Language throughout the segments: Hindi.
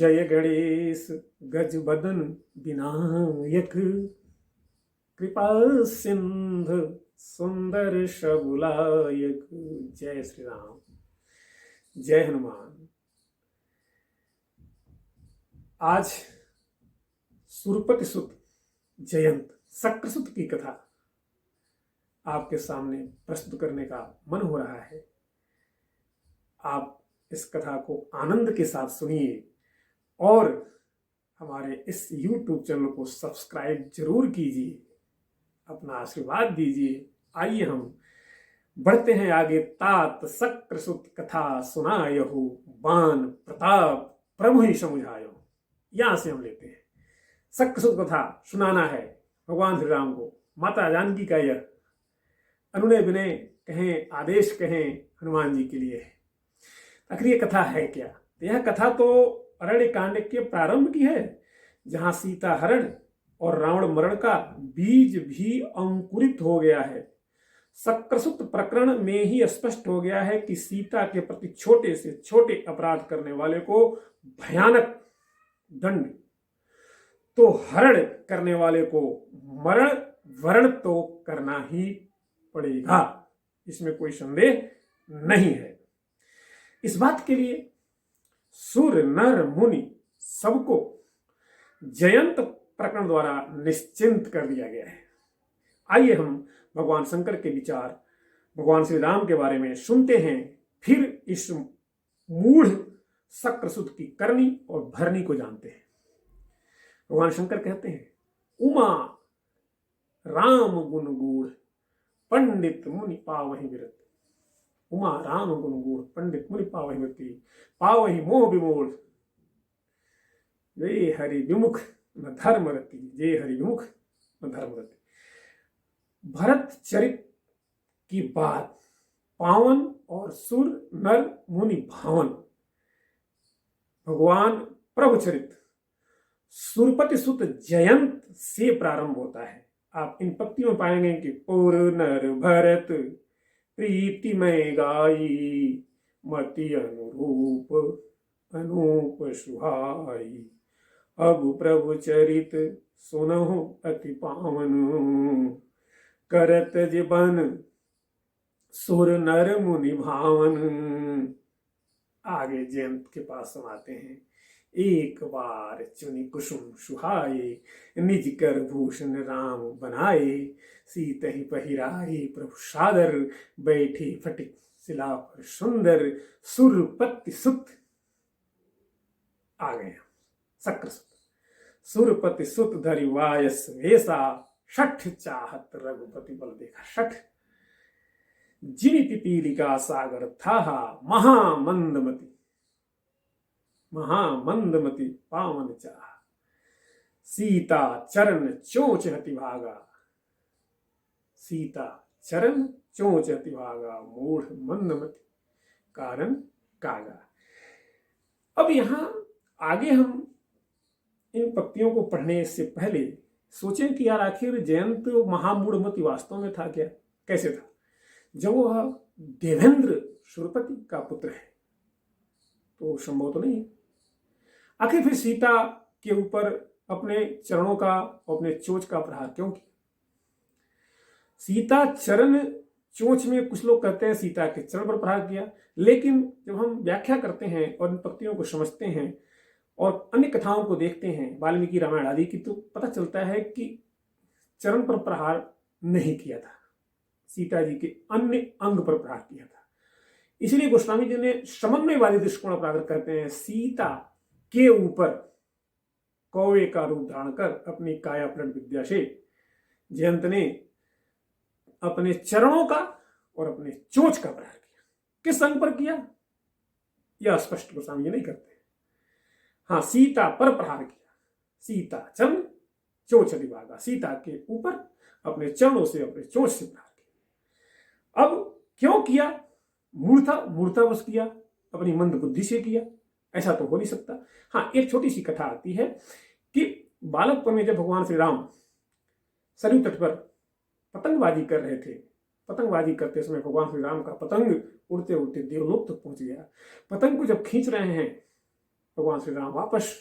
जय गणेश गजबदन विनायक, कृपा सिंधु सुंदर शबुलायक। जय श्री राम, जय हनुमान। आज सुरपति सुत जयंत शक्रसुत की कथा आपके सामने प्रस्तुत करने का मन हो रहा है। आप इस कथा को आनंद के साथ सुनिए और हमारे इस YouTube चैनल को सब्सक्राइब जरूर कीजिए, अपना आशीर्वाद दीजिए। आइए हम बढ़ते हैं आगे। तात शक्रसुत कथा सुनायहु, बान प्रताप प्रभु ही समुझायो। यहां से हम लेते हैं। शक्रसुत कथा सुनाना है भगवान श्री राम को। माता जानकी का यह अनुनय विनय कहें, आदेश कहें, हनुमान जी के लिए है। आखिर ये कथा है क्या? यह कथा तो अरण्य कांड के प्रारंभ की है, जहां सीता हरण और रावण मरण का बीज भी अंकुरित हो गया है। शक्रसुत प्रकरण में ही स्पष्ट हो गया है कि सीता के प्रति छोटे से छोटे अपराध करने वाले को भयानक दंड, तो हरण करने वाले को मरण वरण तो करना ही पड़ेगा, इसमें कोई संदेह नहीं है। इस बात के लिए सुर नर मुनि सबको जयंत प्रकरण द्वारा निश्चिंत कर दिया गया है। आइए हम भगवान शंकर के विचार भगवान श्री राम के बारे में सुनते हैं, फिर इस मूढ़ शक्रसुत की करनी और भरनी को जानते हैं। भगवान शंकर कहते हैं, उमा राम गुण गूढ़ पंडित मुनि पावहि विरत। उमा राम गुण गूढ़ पंडित मुनि पावहि विरति, पावहि मोह विमूढ़। जय हरि विमुख न धर्म रति, जय हरि विमुख न धर्म रति। भरत चरित की बात पावन और सुर नर मुनि भावन। भगवान प्रभु चरित सुरपति सुत जयंत से प्रारंभ होता है। आप इन पंक्तियों में पाएंगे कि पुर नर भरत प्रीतिमय गाई, मति अनुरूप अनूप सुहाई। अब प्रभु चरित सुनहु अति पावन, करत जीवन सुर नर मुनि भावन। आगे जयंत के पास सुनाते हैं, एक बार चुनि कुसुम सुहाए, निज कर भूषण राम बनाए। सीत ही पहिराई प्रभु सादर, बैठी फटिक शिला पर सुंदर। सुरपति सुत आ गया शक्रसुत। सुरपति सुत धरि वायस वेसा, शठ चाहत रघुपति बल देखा शठ। जिनि पिपीलिका सागर था, महामंदमति महामंदमति पावन चाह। सीता चरण चोच हति भागा, सीता चरण चोच हति भागा। मूढ़ मंदमति कारण कागा। अब यहां आगे हम इन पंक्तियों को पढ़ने से पहले सोचें कि यार आखिर जयंत महामूढ़मति वास्तव में था क्या, कैसे था? जब वह देवेंद्र सुरपति का पुत्र है तो संभव तो नहीं है। आखिर फिर सीता के ऊपर अपने चरणों का, अपने चोंच का प्रहार क्यों किया? सीता चरण चोंच में कुछ लोग कहते हैं सीता के चरण पर प्रहार किया, लेकिन जब हम व्याख्या करते हैं और इन पंक्तियों को समझते हैं और अन्य कथाओं को देखते हैं, वाल्मीकि रामायण आदि की, तो पता चलता है कि चरण पर प्रहार नहीं किया था, सीता जी के अन्य अंग पर प्रहार किया था। इसलिए गोस्वामी जी ने समन्वयवादी दृष्टिकोण अपनाकर कहते हैं, सीता के ऊपर कौवे का रूप धारण कर अपनी काया पलट विद्या से जयंत ने अपने चरणों का और अपने चोंच का प्रहार किया। किस अंग पर किया यह स्पष्ट गोस्वामी जी नहीं करते। हाँ, सीता पर प्रहार किया। सीता चरण चोंच विभागा, सीता के ऊपर अपने चरणों से, अपने चोंच से प्रहार किया। अब क्यों किया? मूर्तावश किया, अपनी मंद बुद्धि से किया, ऐसा तो हो नहीं सकता। हाँ, एक छोटी सी कथा आती है कि बालकपन में जब भगवान श्री राम सरयू तट पर पतंगबाजी कर रहे थे, पतंगबाजी करते समय भगवान श्री राम का पतंग उड़ते उड़ते देवलोक तक पहुंच गया। पतंग को जब खींच रहे हैं भगवान श्री राम वापस,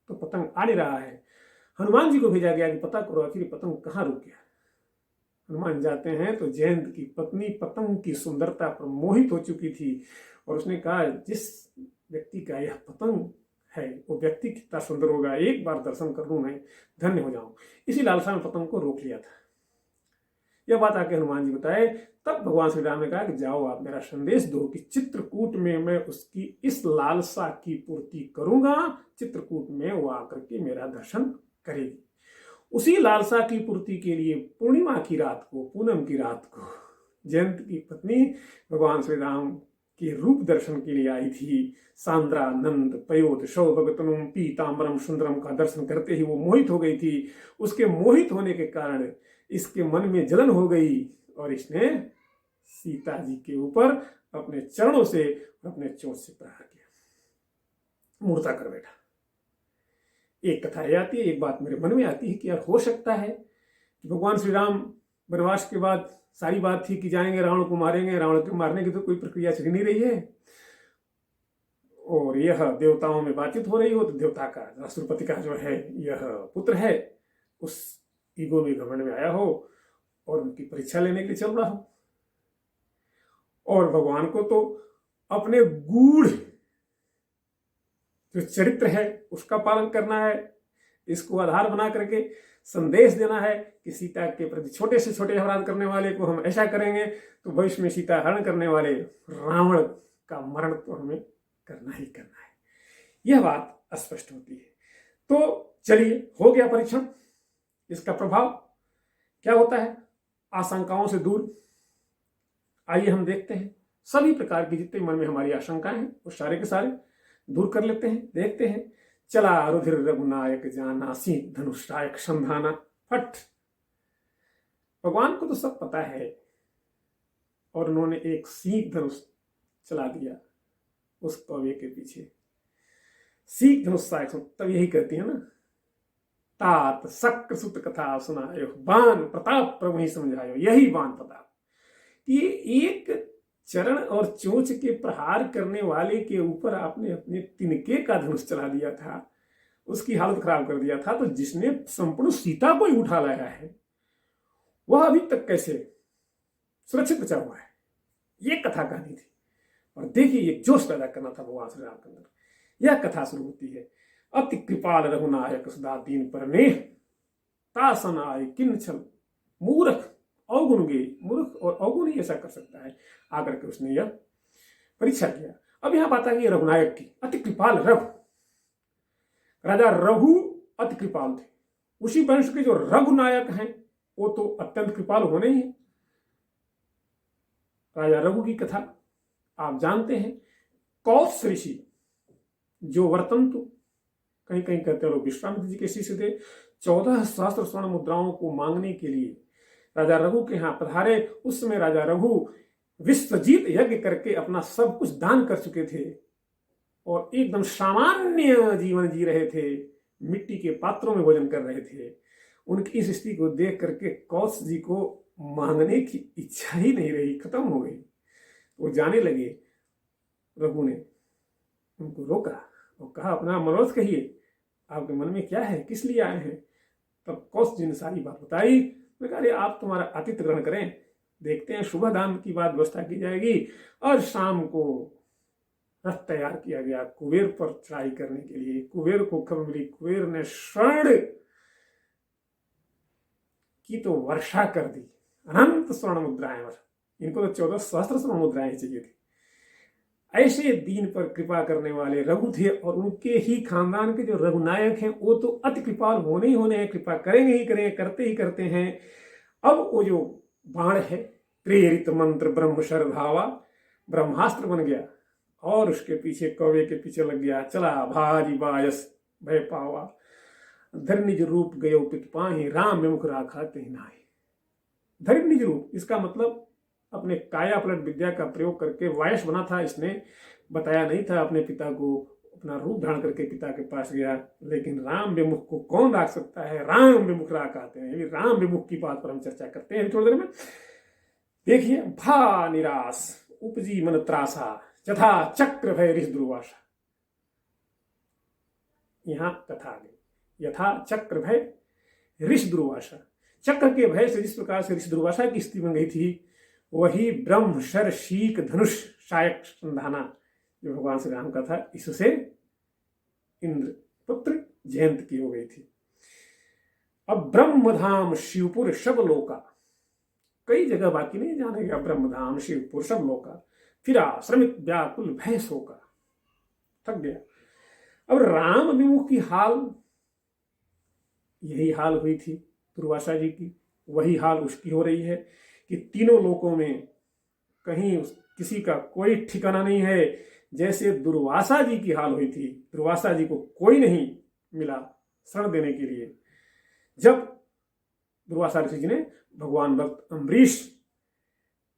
तो पतंग आ नहीं रहा है। हनुमान जी को भेजा गया कि पता करो आखिर पतंग कहाँ रुक गया। हनुमान जाते हैं तो जयंत की पत्नी पतंग की सुंदरता पर मोहित हो चुकी थी और उसने कहा जिस व्यक्ति का यह पतंग है वो व्यक्ति कितना सुंदर होगा, एक बार दर्शन कर लूं मैं धन्य हो जाऊं। इसी लालसा में पतंग को रोक लिया था। यह बात आके हनुमान जी बताए, तब भगवान श्री राम ने कहा कि जाओ आप मेरा संदेश दो कि चित्रकूट में मैं उसकी इस लालसा की पूर्ति करूंगा, चित्रकूट में वो आकर के मेरा दर्शन करेगी। उसी लालसा की पूर्ति के लिए पूर्णिमा की रात को, पूनम की रात को जयंत की पत्नी भगवान श्री राम के रूप दर्शन के लिए आई थी। सांद्रा नंद पयोध सौभगतनुम पीताम्बरम सुंदरम का दर्शन करते ही वो मोहित हो गई थी। उसके मोहित होने के कारण इसके मन में जलन हो गई और इसने सीता जी के ऊपर अपने चरणों से, अपने चोट से प्रहार किया, मूर्ता कर बैठा। एक कथा यह आती है, एक बात मेरे मन में आती है कि यार हो सकता है कि भगवान श्री राम वनवास के बाद सारी बात थी कि जाएंगे रावण को मारेंगे, रावण को मारने की तो कोई प्रक्रिया चल नहीं रही है और यह देवताओं में बातचीत हो रही हो, तो देवता का राष्ट्रपति का जो है यह पुत्र है उस ईगो में, घमंड में आया हो और उनकी परीक्षा लेने के लिए चल रहा हो और भगवान को तो अपने गूढ़ जो चरित्र है उसका पालन करना है, इसको आधार बना करके संदेश देना है कि सीता के प्रति छोटे से छोटे अपराध करने वाले को हम ऐसा करेंगे तो भविष्य में सीता हरण करने वाले रावण का मरण तो हमें करना ही करना है। यह बात स्पष्ट होती है। तो चलिए, हो गया परीक्षण, इसका प्रभाव क्या होता है आशंकाओं से दूर। आइए हम देखते हैं, सभी प्रकार की जितने मन में हमारी आशंकाएं हैं वो सारे के सारे दूर कर लेते हैं। देखते हैं, चला रुधिर रघुनायक जाना सीख धनुषायक संधाना। फट, भगवान को तो सब पता है और उन्होंने एक सीख धनुष चला दिया उस कौवे के पीछे। सीख धनुषायक तब यही कहती है ना, तात शक्र सुत कथा सुनायो, बाण प्रताप प्रभु ही समझायो, यही बाण प्रताप। ये एक चरण और चोंच के प्रहार करने वाले के ऊपर आपने अपने तिनके का धनुष चला दिया था, उसकी हालत खराब कर दिया था, तो जिसने संपूर्ण सीता को ही उठा लाया है वह अभी तक कैसे सुरक्षित बचा हुआ है, ये कथा कहानी थी। और देखिए ये जोश पैदा करना था भगवान श्री राम के अंदर। यह कथा शुरू होती है, अति कृपाल रघुनायक सदा दीन परने, तासन आए किन्न छल मूर्ख अवगुण गे। मूर्ख और अवगुण ही ऐसा कर सकता है, आकर के उसने यह परीक्षा किया। अब यहां बात आ गई रघुनायक की। अति कृपाल रघु, राजा रघु अति कृपाल थे, उसी वंश के जो रघुनायक हैं वो तो अत्यंत कृपाल होने ही है। राजा रघु की कथा आप जानते हैं। कौत्स ऋषि जो वर्तंतु, कहीं कहीं कहते हैं लोग विश्वामित्र जी के शिष्य थे, 14 सहस्त्र स्वर्ण मुद्राओं को मांगने के लिए राजा रघु के यहाँ पधारे। उस समय राजा रघु विश्वजीत यज्ञ करके अपना सब कुछ दान कर चुके थे और एकदम सामान्य जीवन जी रहे थे, मिट्टी के पात्रों में भोजन कर रहे थे। उनकी इस स्थिति को देख करके कौत्स जी को मांगने की इच्छा ही नहीं रही, खत्म हो गई। वो जाने लगे। रघु ने उनको रोका और कहा अपना मनोरथ कहिए, आपके मन में क्या है, किस लिए आए हैं। तब कौत्स जी ने सारी बात बताई। मैं कहा अरे आप तुम्हारा आतिथ्य ग्रहण करें, देखते हैं सुबह दान की बात व्यवस्था की जाएगी। और शाम को रथ तैयार किया गया कुबेर पर चढ़ाई करने के लिए। कुबेर को खबर मिली, कुबेर ने स्वर्ण की तो वर्षा कर दी, अनंत स्वर्ण मुद्राएं। इनको तो 14 सहस्त्र स्वर्ण मुद्राएं चाहिए थी। ऐसे दीन पर कृपा करने वाले रघु थे और उनके ही खानदान के जो रघुनायक हैं वो तो अति कृपाल होने ही होने हैं, कृपा करेंगे ही करेंगे, करते ही करते हैं। अब वो जो बाण है प्रेरित मंत्र ब्रह्म शरधावा, ब्रह्मास्त्र बन गया और उसके पीछे कौवे के पीछे लग गया। चला भारी बायस भय पावा, धर निज रूप गयो पित पाहि, राम विमुख राखा कहीं नाहि। धर निज रूप, इसका मतलब अपने काया पलट विद्या का प्रयोग करके वायस बना था। इसने बताया नहीं था अपने पिता को, अपना रूप धारण करके पिता के पास गया। लेकिन राम विमुख को कौन राख सकता है, राम विमुख राख आते हैं। राम विमुख की बात पर हम चर्चा करते हैं थोड़ी देर में। देखिए, भा निराश उपजी मन त्रासा, यथा चक्र भय ऋष दुर्वासा। यहाँ कथा आ गई। यथा चक्र भय ऋषि दुर्वासा, चक्र के भय से जिस प्रकार से ऋषि दुर्वासा की स्थिति बन गई थी, वही ब्रह्म शर शीक धनुष शायक संधाना जो भगवान श्री राम का था, इससे इंद्र पुत्र जयंत की हो गई थी। अब ब्रह्मधाम शिवपुर सब लोका, कई जगह बाकी नहीं जाने गया, ब्रह्मधाम शिवपुर सब लोका, फिर आश्रमित व्याकुल भय शोका, थक गया। अब राम विमुख की हाल, यही हाल हुई थी दुर्वासा जी की, वही हाल उसकी हो रही है कि तीनों लोकों में कहीं किसी का कोई ठिकाना नहीं है। जैसे दुर्वासा जी की हाल हुई थी, दुर्वासा जी को कोई नहीं मिला शरण देने के लिए, जब दुर्वासा ऋषि जी ने भगवान भक्त अम्बरीश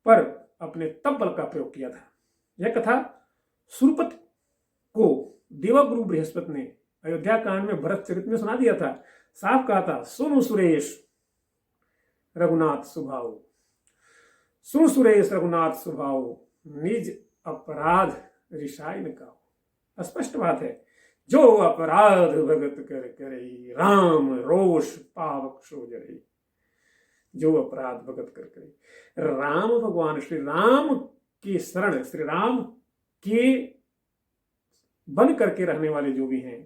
पर अपने तप बल का प्रयोग किया था। यह कथा सुरपत को देवगुरु बृहस्पति ने अयोध्या कांड में भरत चरित में सुना दिया था। साफ कहा था, सुनु सुरेश रघुनाथ सुभाव, सुनु सुरेश रघुनाथ सुभाव, निज अपराध रिसाई न काओ। स्पष्ट बात है, जो अपराध भगत कर करे, राम रोष पावक सो जरे। जो अपराध भगत कर करे, राम भगवान श्री राम की शरण, श्री राम के बन करके रहने वाले जो भी हैं,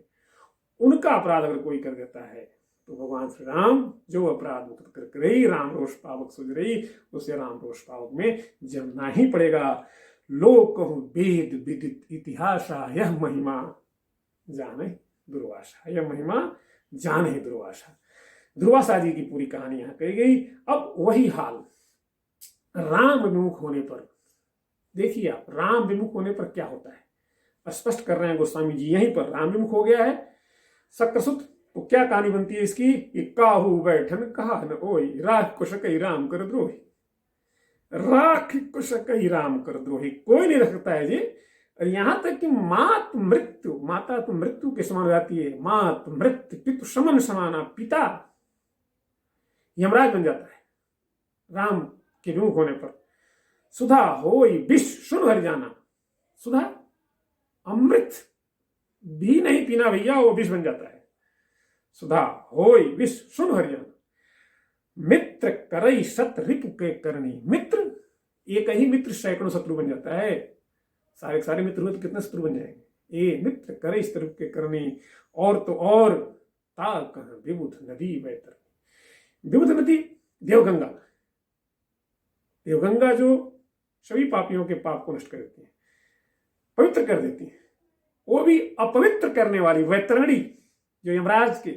उनका अपराध अगर कोई कर देता है तो भगवान श्री राम जो अपराध भगत कर करे, राम रोष पावक सो जरे, उसे राम रोष पावक में जमना ही पड़ेगा। लोक वेद विदित इतिहास यह महिमा जाने दुर्वासा, यह महिमा जाने दुर्वासा। दुर्वासा जी की पूरी कहानी यहां कही गई। अब वही हाल राम विमुख होने पर, देखिए आप, राम विमुख होने पर क्या होता है, स्पष्ट कर रहे हैं गोस्वामी जी। यहीं पर राम विमुख हो गया है शक्रसुत, तो क्या कहानी बनती है इसकी कि काहू बैठन कहा न ओई, राख को सकई राम कर द्रोही, राख को सकई राम कर द्रोही, कोई नहीं रखता है जी। और यहां तक कि मात मृत्यु, माता तो मृत्यु के समान हो जाती है, मात मृत्यु पितु समन समाना, पिता यमराज बन जाता है राम के विमुख होने पर। सुधा होई विष सुन हर जाना, सुधा अमृत भी नहीं पीना भैया, वो विष बन जाता है। सुधा होई विष सुन हर जाना, मित्र करई सत रिपु के करनी, मित्र एक ही मित्र सैकड़ों शत्रु बन जाता है। सारे सारे मित्र हुए तो कितने शत्रु बन जाएंगे। ये मित्र करे इस तरफ के करनी, और तो और ता कह विबुध नदी बेहतर, विबुध नदी देवगंगा, देवगंगा जो सभी पापियों के पाप को नष्ट कर देती है, पवित्र कर देती है, वो भी अपवित्र करने वाली वैतरणी जो यमराज के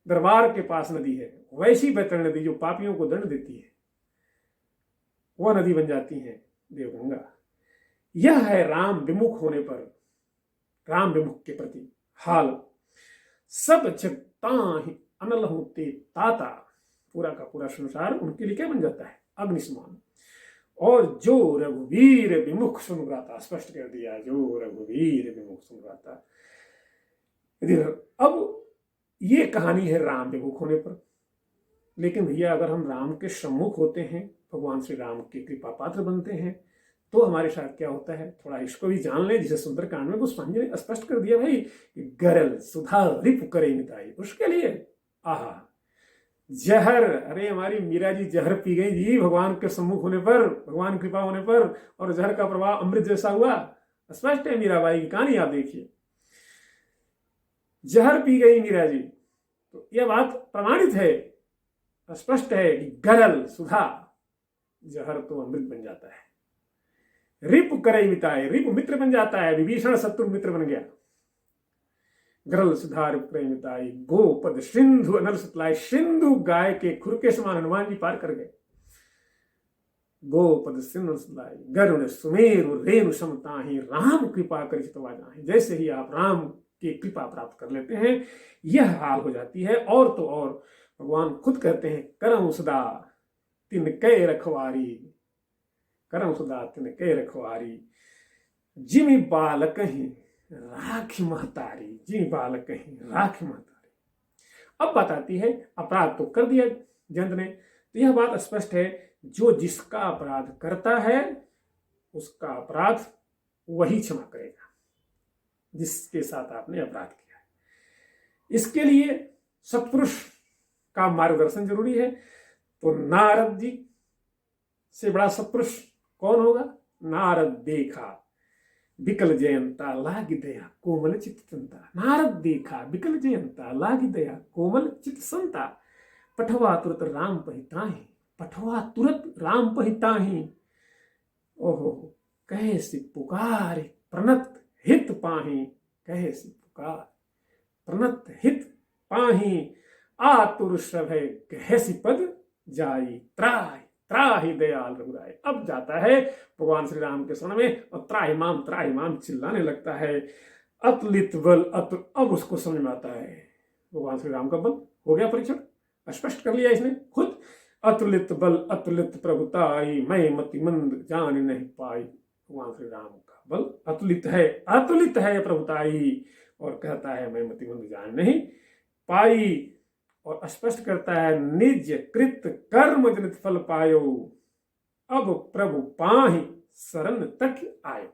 दरबार के पास नदी है, वैसी वैतरणी नदी जो पापियों को दंड देती है, वह नदी बन जाती है देवगंगा। यह है राम विमुख होने पर, राम विमुख के प्रति हाल। सब जगता ही अनल होते ताता, पूरा का पूरा संसार उनके लिए क्या बन जाता है, अग्निसमान। और जो रघुवीर विमुख सुन गाता, स्पष्ट कर दिया, जो रघुवीर विमुख सुन गाता। अब ये कहानी है राम विमुख होने पर। लेकिन भैया अगर हम राम के सम्मुख होते हैं, भगवान श्री राम की कृपा पात्र बनते हैं, तो हमारे साथ क्या होता है, थोड़ा इसको भी जान लें। जिसे सुंदरकांड में गोस्वामी ने स्पष्ट कर दिया भाई, गरल सुधा रिप करे मिताई, उसके लिए आहा जहर, अरे हमारी मीरा जी जहर पी गई जी भगवान के सम्मुख होने पर, भगवान कृपा होने पर, और जहर का प्रभाव अमृत जैसा हुआ। स्पष्ट है मीराबाई की कहानी, आप देखिए, जहर पी गई मीरा जी, तो यह बात प्रमाणित है, स्पष्ट है कि गरल सुधा, जहर तो अमृत बन जाता है। रिप करे मिताए, रिप मित्र बन जाता है, विभीषण शत्रु मित्र बन गया। गरल सुधा रिप करे मिताई, गोपद सिंधु अनल सतलाई, सिंधु गाय के खुर के समान हनुमान जी पार कर गए। गोपद सिंधु सतलाई, गरुण सुमेरु रेणु समताहि, राम कृपा कर चितवा जाहि। जैसे ही आप राम की कृपा प्राप्त कर लेते हैं, यह हाल हो जाती है। और तो और भगवान खुद कहते हैं, करम सदा तिन कै रखवारी, करम सदा तिन कै रखवारी, जिमि बालक ही राखी महतारी, जिमि बालक ही राखी महतारी। अब बात आती है, अपराध तो कर दिया जयंत ने, तो यह बात स्पष्ट है, जो जिसका अपराध करता है उसका अपराध वही क्षमा करेगा। जिसके साथ आपने अपराध किया है। इसके लिए सत्पुरुष का मार्गदर्शन जरूरी है। तो नारद जी से बड़ा सत्पुरुष कौन होगा? नारद देखा बिकल जयंता लागी दया कोमल चित संता। नारद देखा बिकल जयंता लागी दया कोमल चित संता। पठवा तुरत राम पहिताहि, पठवा तुरत राम पहिताहि। ओहो कहे से पुकार प्रणत हित पाहि, कहे से पुकार प्रणत हित पाहि। आतुर सभय कहे सी पद जाई, त्राहि त्राहि दयाल रघुराय। अब जाता है भगवान श्री राम के शरण में और त्राहि माम चिल्लाने लगता है। अतुलित बल अतुल, अब उसको समझ में आता है भगवान श्री राम का बल हो गया परीक्षण, स्पष्ट कर लिया इसने खुद। अतुलित बल अतुलित प्रभुताई, मैं मति मंद जान नहीं पाई। भगवान श्री राम का बल अतुलित है प्रभुताई, और कहता है मैं मति मंद जान नहीं पाई। और स्पष्ट करता है निज कृत कर्म जनित फल पायो, अब प्रभु पाहि शरण तक आयो।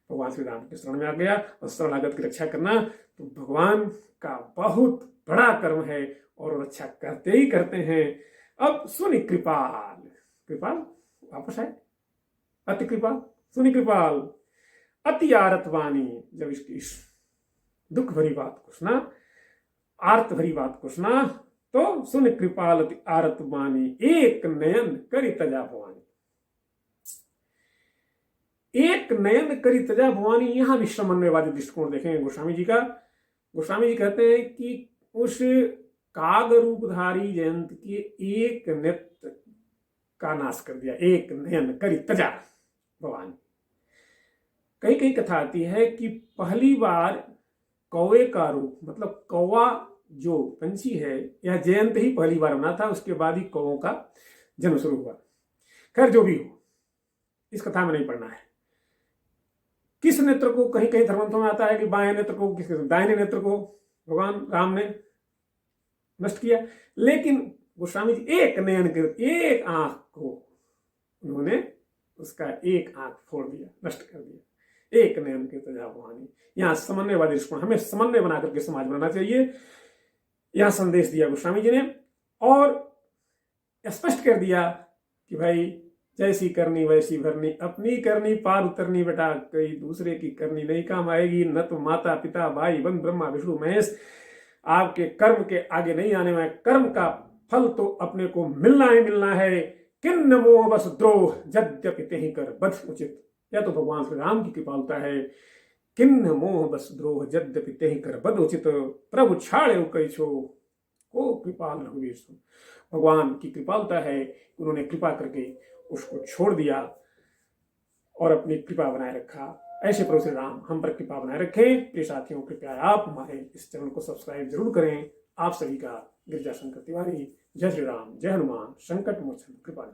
भगवान श्री राम के शरण में आ गया और शरणागत की रक्षा करना तो भगवान का बहुत बड़ा कर्म है, और रक्षा करते ही करते हैं। अब सुनि कृपाल, कृपाल वापस आए, अति कृपाल सुनि कृपाल अति आरत वाणी। जब इसकी इस दुख भरी बात को सुना, आर्त भरी बात को सुना, तो सुन कृपाल अति आरत वाणी, एक नयन करी तजा भवानी। एक नयन करी तजा भवानी, यहां भी समन्वयवादी दृष्टिकोण देखेंगे गोस्वामी जी का। गोस्वामी जी कहते हैं कि उस काग रूपधारी जयंत के एक नेत्र का नाश कर दिया, एक नयन करी तजा भवानी। कई कई कथा आती है कि पहली बार कौवे का रूप, मतलब कौवा जो पंछी है, यह जयंत ही पहली बार बना था, उसके बाद ही कौवों का जन्म शुरू हुआ। खैर जो भी हो, इस कथा में नहीं पढ़ना है। किस नेत्र को, कहीं कहीं धर्मग्रंथों में आता है कि बाएं नेत्र को, किस दाहिने नेत्र को भगवान राम ने नष्ट किया, लेकिन गोस्वामी जी एक नयन के, एक आंख को उन्होंने उसका एक आंख फोड़ दिया, नष्ट कर दिया। एक नयन के तजा भवानी। यहाँ समन्वयवादी दृष्टिकोण, हमें समन्वय बना करके समाज बनाना चाहिए, यह संदेश दिया गोस्वामी जी ने। और स्पष्ट कर दिया कि भाई जैसी करनी वैसी भरनी, अपनी करनी पार उतरनी बेटा, कई दूसरे की करनी नहीं काम आएगी। न तो माता पिता भाई बंधु ब्रह्मा विष्णु महेश आपके कर्म के आगे नहीं आने में, कर्म का फल तो अपने को मिलना ही मिलना है। किन्न मोह बस द्रोह यद्यपि तेहि कर बध उचित। यह तो भगवान श्री राम की कृपालता है। किन्न मोह बस द्रोह यद्यपि तेहि कर बध उचित, प्रभु छाड़े कई छो को कृपाल रघुवीर सो। भगवान की कृपालता है, उन्होंने कृपा करके उसको छोड़ दिया और अपनी कृपा बनाए रखा। ऐसे प्रभु श्री राम हम पर कृपा बनाए रखें। प्रिय साथियों, कृपया आप हमारे इस चैनल को सब्सक्राइब जरूर करें। आप सभी का गिरिजा शंकर तिवारी। जय श्री राम, जय हनुमान, संकट मोचन कृपालु।